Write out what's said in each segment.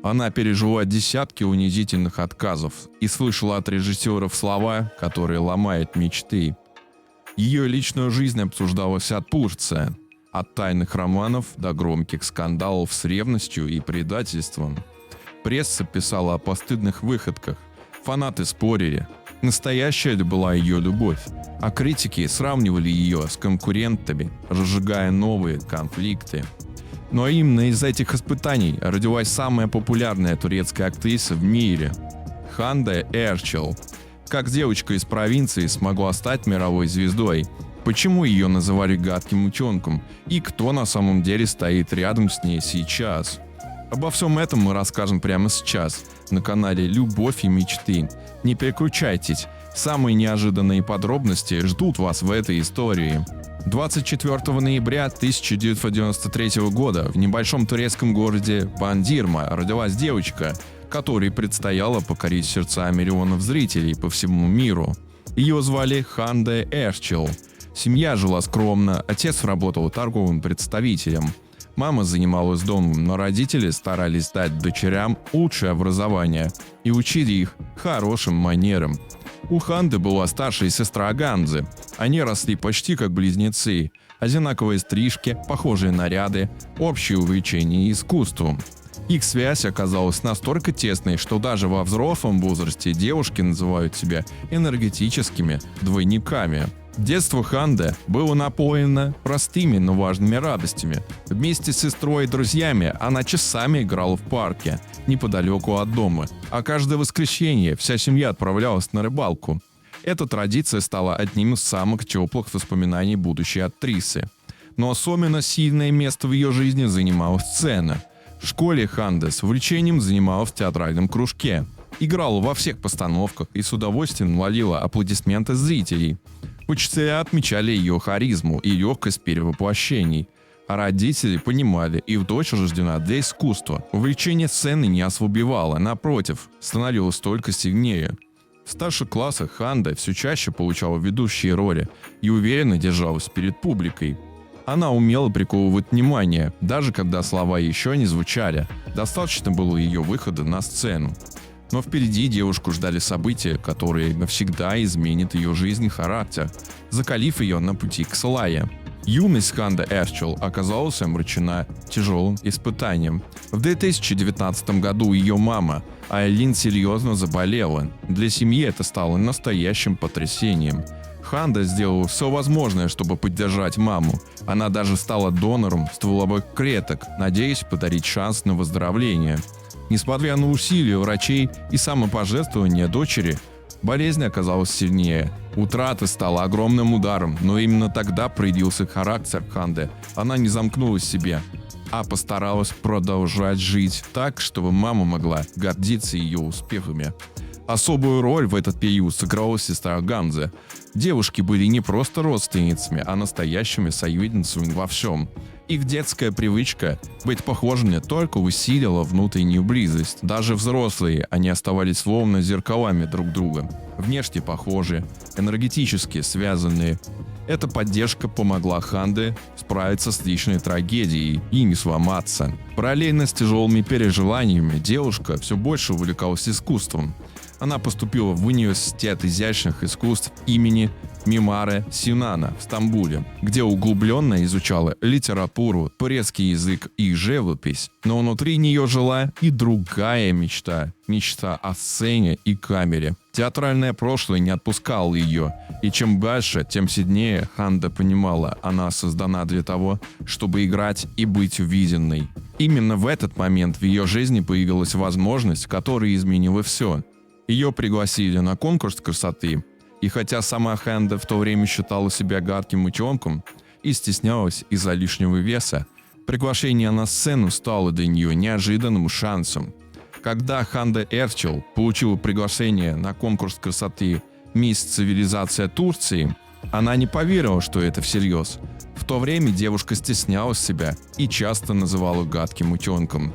Она пережила десятки унизительных отказов и слышала от режиссеров слова, которые ломают мечты. Ее личную жизнь обсуждалась от Турции, от тайных романов до громких скандалов с ревностью и предательством. Пресса писала о постыдных выходках, фанаты спорили, настоящая ли была ее любовь, а критики сравнивали ее с конкурентами, разжигая новые конфликты. Но именно из этих испытаний родилась самая популярная турецкая актриса в мире – Ханде Эрчел. Как девочка из провинции смогла стать мировой звездой? Почему ее называли гадким утенком? И кто на самом деле стоит рядом с ней сейчас? Обо всем этом мы расскажем прямо сейчас на канале «Любовь и мечты». Не переключайтесь, самые неожиданные подробности ждут вас в этой истории. 24 ноября 1993 года в небольшом турецком городе Бандирма родилась девочка, которой предстояло покорить сердца миллионов зрителей по всему миру. Ее звали Ханде Эрчел. Семья жила скромно, отец работал торговым представителем. Мама занималась домом, но родители старались дать дочерям лучшее образование и учили их хорошим манерам. У Ханды была старшая сестра Ганзы. Они росли почти как близнецы. Одинаковые стрижки, похожие наряды, общее увлечение искусством. Их связь оказалась настолько тесной, что даже во взрослом возрасте девушки называют себя энергетическими двойниками. Детство Ханде было наполнено простыми, но важными радостями. Вместе с сестрой и друзьями она часами играла в парке, неподалеку от дома, а каждое воскресенье вся семья отправлялась на рыбалку. Эта традиция стала одним из самых теплых воспоминаний будущей актрисы. Но особенно сильное место в ее жизни занимала сцена. В школе Ханде с увлечением занималась в театральном кружке, играла во всех постановках и с удовольствием ловила аплодисменты зрителей. Учителя отмечали ее харизму и легкость перевоплощений, а родители понимали, их дочь рождена для искусства. Увлечение сцены не ослабевало, напротив, становилось только сильнее. В старших классах Ханде все чаще получала ведущие роли и уверенно держалась перед публикой. Она умела приковывать внимание, даже когда слова еще не звучали, достаточно было ее выхода на сцену. Но впереди девушку ждали события, которые навсегда изменят ее жизнь и характер, закалив ее на пути к славе. Юность Ханде Эрчел оказалась омрачена тяжелым испытанием. В 2019 году ее мама Айлин серьезно заболела. Для семьи это стало настоящим потрясением. Ханде сделала все возможное, чтобы поддержать маму. Она даже стала донором стволовых клеток, надеясь подарить шанс на выздоровление. Несмотря на усилия врачей и самопожертвование дочери, болезнь оказалась сильнее. Утрата стала огромным ударом, но именно тогда проявился характер Ханде. Она не замкнулась в себе, а постаралась продолжать жить так, чтобы мама могла гордиться ее успехами. Особую роль в этот период сыграла сестра Ганзы. Девушки были не просто родственницами, а настоящими союзницами во всем. Их детская привычка быть похожими только усилила внутреннюю близость. Даже взрослые, они оставались словно зеркалами друг друга. Внешне похожи, энергетически связанные. Эта поддержка помогла Ханде справиться с личной трагедией и не сломаться. Параллельно с тяжелыми переживаниями девушка все больше увлекалась искусством. Она поступила в университет изящных искусств имени Мимара Синана в Стамбуле, где углубленно изучала литературу, турецкий язык и живопись. Но внутри нее жила и другая мечта – мечта о сцене и камере. Театральное прошлое не отпускало ее, и чем дальше, тем сильнее Ханде понимала, она создана для того, чтобы играть и быть увиденной. Именно в этот момент в ее жизни появилась возможность, которая изменила все. Ее пригласили на конкурс красоты, и хотя сама Ханде в то время считала себя гадким утенком и стеснялась из-за лишнего веса, приглашение на сцену стало для нее неожиданным шансом. Когда Ханде Эрчел получила приглашение на конкурс красоты «Мисс Цивилизация Турции», она не поверила, что это всерьез. В то время девушка стеснялась себя и часто называла гадким утенком.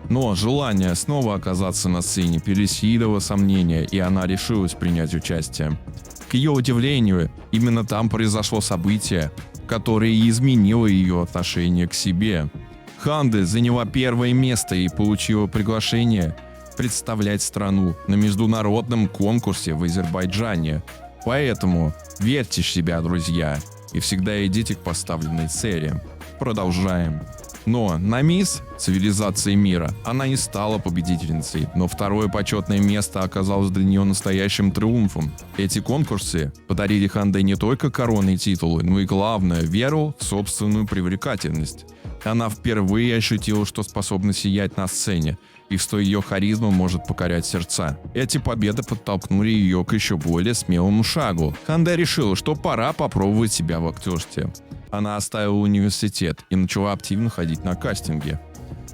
Но желание снова оказаться на сцене пересилило сомнения, и она решилась принять участие. К ее удивлению, именно там произошло событие, которое изменило ее отношение к себе. Ханде заняла первое место и получила приглашение представлять страну на международном конкурсе в Азербайджане. Поэтому верьте в себя, друзья, и всегда идите к поставленной цели. Продолжаем. Но на мисс цивилизации мира она не стала победительницей, но второе почетное место оказалось для нее настоящим триумфом. Эти конкурсы подарили Ханде не только короны и титулы, но и главное – веру в собственную привлекательность. Она впервые ощутила, что способна сиять на сцене, и что ее харизма может покорять сердца. Эти победы подтолкнули ее к еще более смелому шагу. Ханде решила, что пора попробовать себя в актерстве. Она оставила университет и начала активно ходить на кастинги.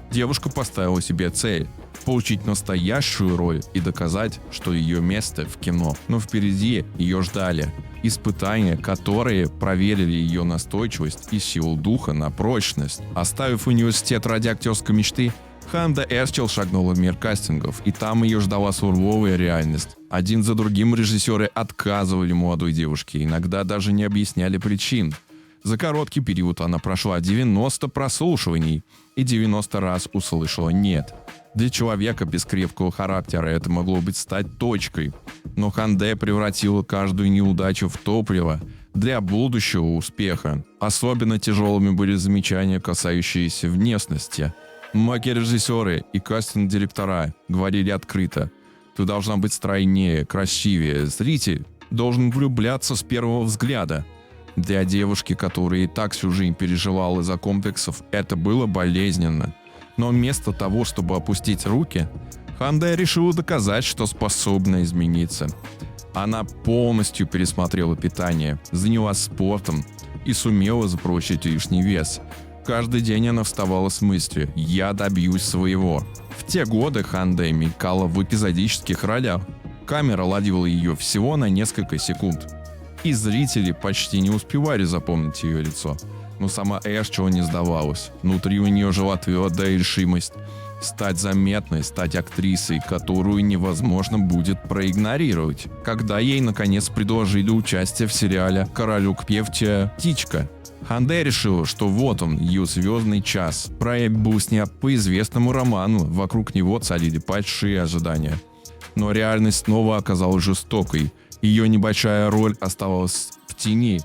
Девушка поставила себе цель – получить настоящую роль и доказать, что ее место в кино. Но впереди ее ждали испытания, которые проверили ее настойчивость и силу духа на прочность. Оставив университет ради актерской мечты, Ханде Эрчел шагнула в мир кастингов, и там ее ждала суровая реальность. Один за другим режиссеры отказывали молодой девушке, иногда даже не объясняли причин. За короткий период она прошла 90 прослушиваний и 90 раз услышала «нет». Для человека без крепкого характера это могло быть стать точкой, но Ханде превратила каждую неудачу в топливо для будущего успеха. Особенно тяжелыми были замечания, касающиеся внешности. Многие режиссеры и кастинг-директора говорили открыто: «Ты должна быть стройнее, красивее, зритель должен влюбляться с первого взгляда». Для девушки, которая и так всю жизнь переживала из-за комплексов, это было болезненно. Но вместо того, чтобы опустить руки, Ханде решила доказать, что способна измениться. Она полностью пересмотрела питание, занялась спортом и сумела сбросить лишний вес. Каждый день она вставала с мыслью «я добьюсь своего». В те годы Ханде мелькала в эпизодических ролях. Камера ловила ее всего на несколько секунд, и зрители почти не успевали запомнить ее лицо. Но сама Эрчел не сдавалась. Внутри у нее жила твердая решимость стать заметной, стать актрисой, которую невозможно будет проигнорировать. Когда ей наконец предложили участие в сериале «Королек певчая птичка», Ханде решила, что вот он, ее звездный час. Проект был снят по известному роману, вокруг него царили большие ожидания. Но реальность снова оказалась жестокой. Ее небольшая роль оставалась в тени.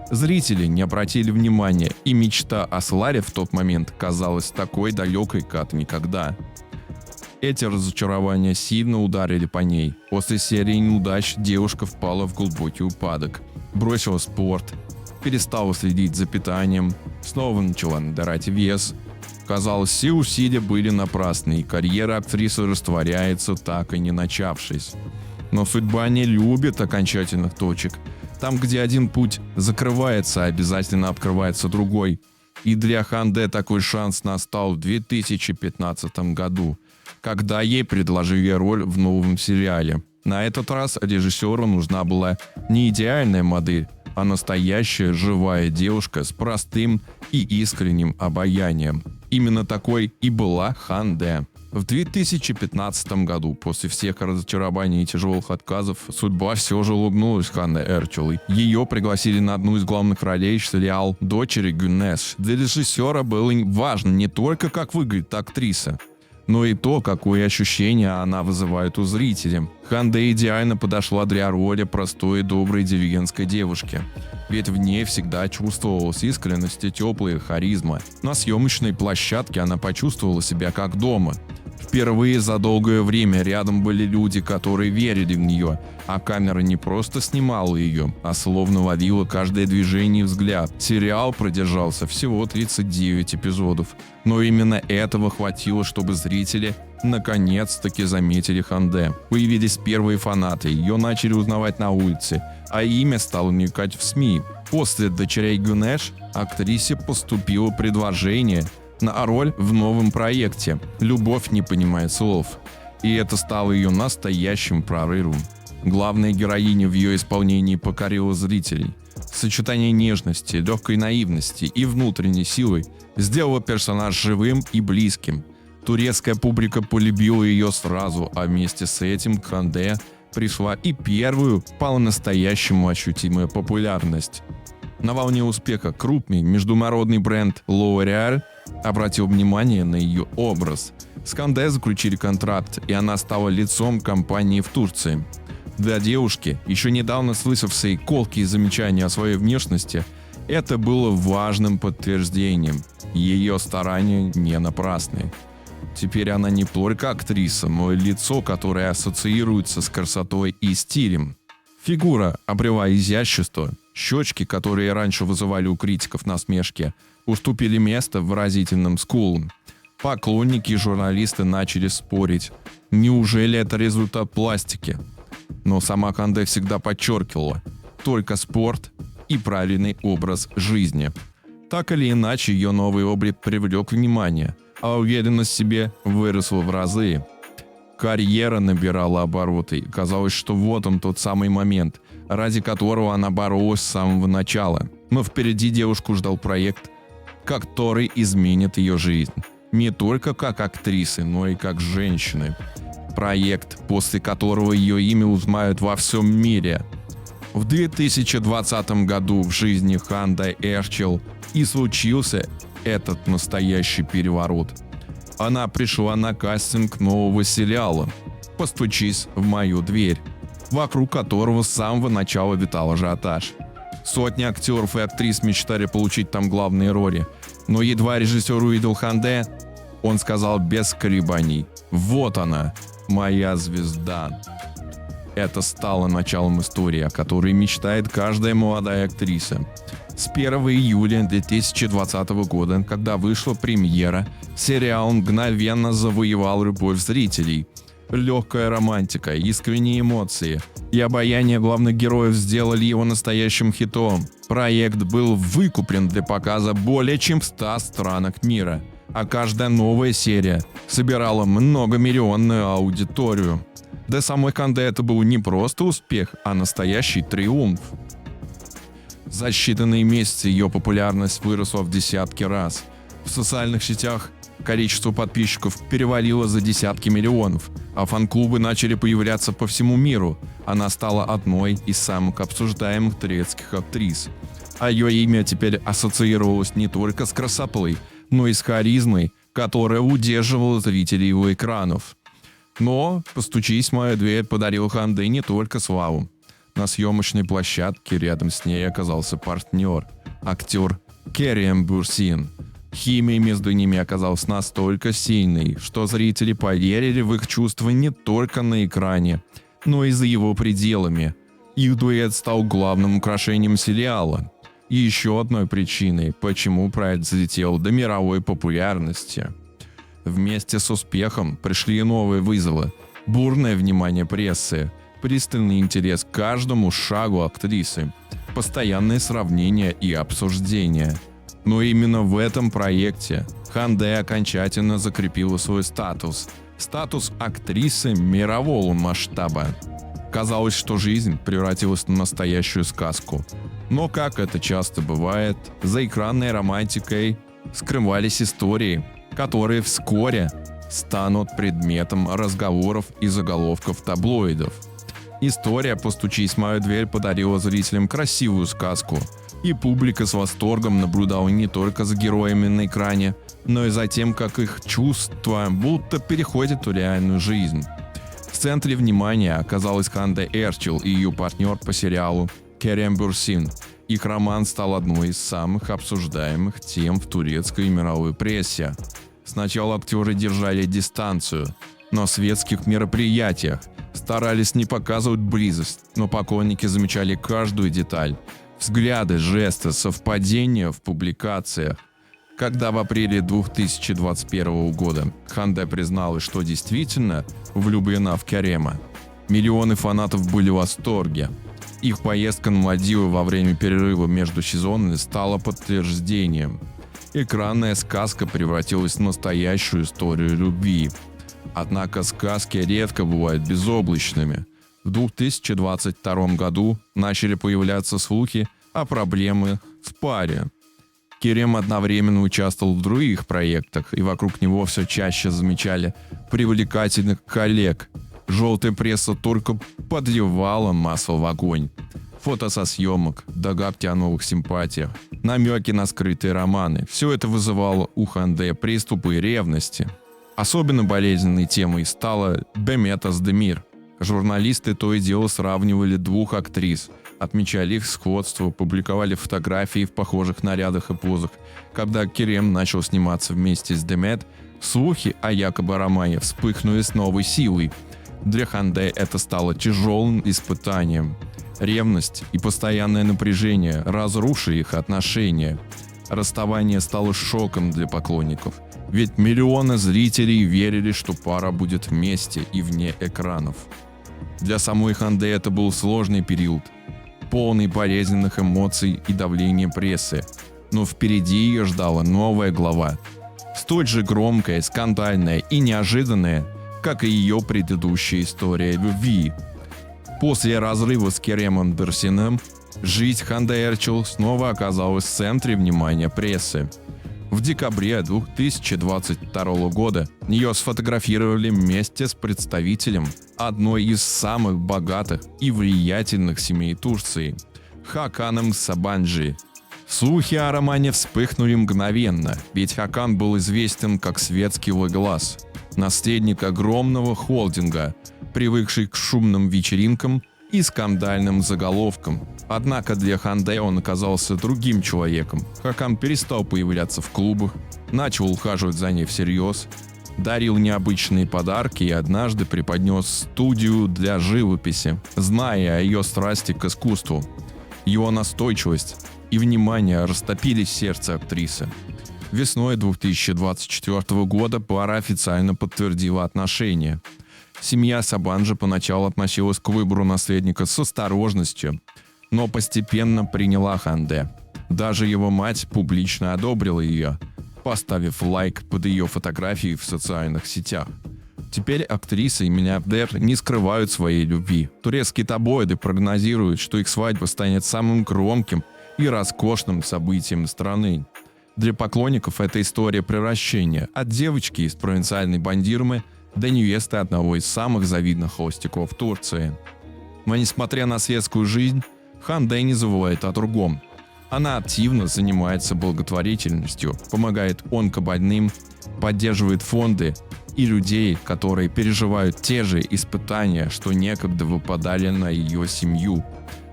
Зрители не обратили внимания, и мечта о славе в тот момент казалась такой далекой, как никогда. Эти разочарования сильно ударили по ней. После серии неудач девушка впала в глубокий упадок, бросила спорт, перестала следить за питанием, снова начала набирать вес. Казалось, все усилия были напрасны, и карьера актрисы растворяется, так и не начавшись. Но судьба не любит окончательных точек. Там, где один путь закрывается, обязательно открывается другой. И для Ханде такой шанс настал в 2015 году, когда ей предложили роль в новом сериале. На этот раз режиссеру нужна была не идеальная модель, а настоящая живая девушка с простым и искренним обаянием. Именно такой и была Ханде. В 2015 году, после всех разочарований и тяжелых отказов, судьба все же улыбнулась Ханде Эрчел. Ее пригласили на одну из главных ролей в сериал «Дочери Гюнеш». Для режиссера было важно не только, как выглядит актриса, но и то, какое ощущение она вызывает у зрителей. Ханде идеально подошла для роли простой и доброй деревенской девушки. Ведь в ней всегда чувствовалась искренность и теплая харизма. На съемочной площадке она почувствовала себя как дома. Впервые за долгое время рядом были люди, которые верили в нее, а камера не просто снимала ее, а словно ловила каждое движение и взгляд. Сериал продержался всего 39 эпизодов, но именно этого хватило, чтобы зрители наконец-таки заметили Ханде. Появились первые фанаты, ее начали узнавать на улице, а имя стало мелькать в СМИ. После «Дочерей Гюнеш» актрисе поступило предложение на роль в новом проекте «Любовь не понимает слов». И это стало ее настоящим прорывом. Главная героиня в ее исполнении покорила зрителей. Сочетание нежности, легкой наивности и внутренней силы сделало персонаж живым и близким. Турецкая публика полюбила ее сразу, а вместе с этим к Ханде пришла и первую по-настоящему ощутимая популярность. На волне успеха крупный международный бренд L'Oréal обратил внимание на ее образ. С Ханде заключили контракт, и она стала лицом компании в Турции. Для девушки, еще недавно слышавшей колкие замечания о своей внешности, это было важным подтверждением. Ее старания не напрасны. Теперь она не только актриса, но и лицо, которое ассоциируется с красотой и стилем. Фигура обрела изящество, щечки, которые раньше вызывали у критиков насмешки, уступили место выразительным скулам. Поклонники и журналисты начали спорить, неужели это результат пластики? Но сама Ханде всегда подчеркивала, только спорт и правильный образ жизни. Так или иначе, ее новый облик привлек внимание, а уверенность в себе выросла в разы. Карьера набирала обороты, и казалось, что вот он тот самый момент, ради которого она боролась с самого начала. Но впереди девушку ждал проект, который изменит ее жизнь. Не только как актрисы, но и как женщины. Проект, после которого ее имя узнают во всем мире. В 2020 году в жизни Ханде Эрчел и случился этот настоящий переворот. Она пришла на кастинг нового сериала «Постучись в мою дверь», вокруг которого с самого начала витал ажиотаж. Сотни актеров и актрис мечтали получить там главные роли, но едва режиссер увидел Ханде, он сказал без колебаний: «Вот она, моя звезда». Это стало началом истории, о которой мечтает каждая молодая актриса. С 1 июля 2020 года, когда вышла премьера, сериал мгновенно завоевал любовь зрителей. Легкая романтика, искренние эмоции и обаяние главных героев сделали его настоящим хитом. Проект был выкуплен для показа более чем в 100 странах мира, а каждая новая серия собирала многомиллионную аудиторию. Для самой Ханде это был не просто успех, а настоящий триумф. За считанные месяцы ее популярность выросла в десятки раз. В социальных сетях количество подписчиков перевалило за десятки миллионов, а фан-клубы начали появляться по всему миру. Она стала одной из самых обсуждаемых турецких актрис. А ее имя теперь ассоциировалось не только с красотой, но и с харизмой, которая удерживала зрителей у экранов. Но «Постучись в мою дверь» подарил Ханде не только славу. На съемочной площадке рядом с ней оказался партнер, актер Керем Бюрсин. Химия между ними оказалась настолько сильной, что зрители поверили в их чувства не только на экране, но и за его пределами. Их дуэт стал главным украшением сериала. И еще одной причиной, почему проект взлетел до мировой популярности. Вместе с успехом пришли и новые вызовы, бурное внимание прессы, пристальный интерес к каждому шагу актрисы, постоянные сравнения и обсуждения. Но именно в этом проекте Ханде окончательно закрепила свой статус актрисы мирового масштаба. Казалось, что жизнь превратилась в настоящую сказку. Но, как это часто бывает, за экранной романтикой скрывались истории, которые вскоре станут предметом разговоров и заголовков таблоидов. История «Постучись в мою дверь» подарила зрителям красивую сказку, и публика с восторгом наблюдала не только за героями на экране, но и за тем, как их чувства будто переходят в реальную жизнь. В центре внимания оказалась Ханде Эрчел и ее партнер по сериалу Керем Бюрсин. Их роман стал одной из самых обсуждаемых тем в турецкой и мировой прессе. Сначала актеры держали дистанцию, но в светских мероприятиях старались не показывать близость, но поклонники замечали каждую деталь. Взгляды, жесты, совпадения в публикациях. Когда в апреле 2021 года Ханде призналась, что действительно влюблена в Керема, миллионы фанатов были в восторге. Их поездка на Мальдивы во время перерыва между сезонами стала подтверждением. Экранная сказка превратилась в настоящую историю любви. Однако сказки редко бывают безоблачными. В 2022 году начали появляться слухи о проблемах в паре. Керем одновременно участвовал в других проектах, и вокруг него все чаще замечали привлекательных коллег. Желтая пресса только подливала масло в огонь. Фото со съемок, догадки о новых симпатиях, намеки на скрытые романы. Все это вызывало у Ханде приступы ревности. Особенно болезненной темой стала Бемет Оздемир. Журналисты то и дело сравнивали двух актрис, отмечали их сходство, публиковали фотографии в похожих нарядах и позах. Когда Керем начал сниматься вместе с Демет, слухи о якобы романе вспыхнули с новой силой. Для Ханде это стало тяжелым испытанием. Ревность и постоянное напряжение разрушили их отношения. Расставание стало шоком для поклонников, ведь миллионы зрителей верили, что пара будет вместе и вне экранов. Для самой Ханде это был сложный период, полный болезненных эмоций и давления прессы, но впереди ее ждала новая глава, столь же громкая, скандальная и неожиданная, как и ее предыдущая история любви. После разрыва с Керемом Берсиным жизнь Ханде Эрчел снова оказалась в центре внимания прессы. В декабре 2022 года ее сфотографировали вместе с представителем одной из самых богатых и влиятельных семей Турции – Хаканом Сабанджи. Слухи о романе вспыхнули мгновенно, ведь Хакан был известен как светский ловелас, наследник огромного холдинга, привыкший к шумным вечеринкам и скандальным заголовкам. Однако для Ханде он оказался другим человеком. Хакан перестал появляться в клубах, начал ухаживать за ней всерьез, дарил необычные подарки и однажды преподнес студию для живописи, зная о ее страсти к искусству. Его настойчивость и внимание растопили сердце актрисы. Весной 2024 года пара официально подтвердила отношения. Семья Сабанджи поначалу относилась к выбору наследника с осторожностью, но постепенно приняла Ханде. Даже его мать публично одобрила ее, поставив лайк под ее фотографией в социальных сетях. Теперь актриса и миллиардер не скрывают своей любви. Турецкие таблоиды прогнозируют, что их свадьба станет самым громким и роскошным событием страны. Для поклонников это история превращения от девочки из провинциальной Бандирмы до невесты одного из самых завидных холостяков Турции. Но несмотря на светскую жизнь, Ханде не забывает о другом. Она активно занимается благотворительностью, помогает онкобольным, поддерживает фонды и людей, которые переживают те же испытания, что некогда выпадали на ее семью.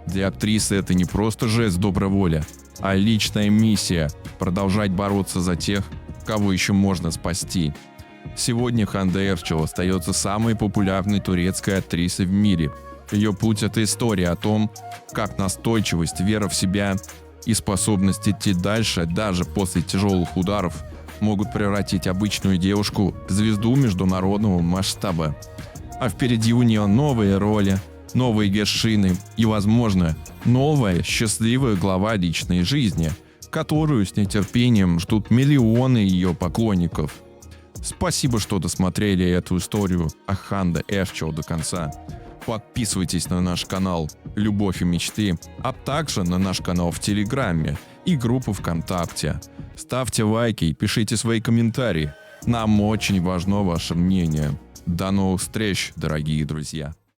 Для актрисы это не просто жест доброй воли, а личная миссия – продолжать бороться за тех, кого еще можно спасти. Сегодня Ханде Эрчел остается самой популярной турецкой актрисой в мире. Ее путь – это история о том, как настойчивость, вера в себя и способность идти дальше даже после тяжелых ударов могут превратить обычную девушку в звезду международного масштаба. А впереди у нее новые роли, новые вершины и, возможно, новая счастливая глава личной жизни, которую с нетерпением ждут миллионы ее поклонников. Спасибо, что досмотрели эту историю о Ханде Эрчел до конца. Подписывайтесь на наш канал «Любовь и мечты», а также на наш канал в Телеграме и группу ВКонтакте. Ставьте лайки и пишите свои комментарии. Нам очень важно ваше мнение. До новых встреч, дорогие друзья!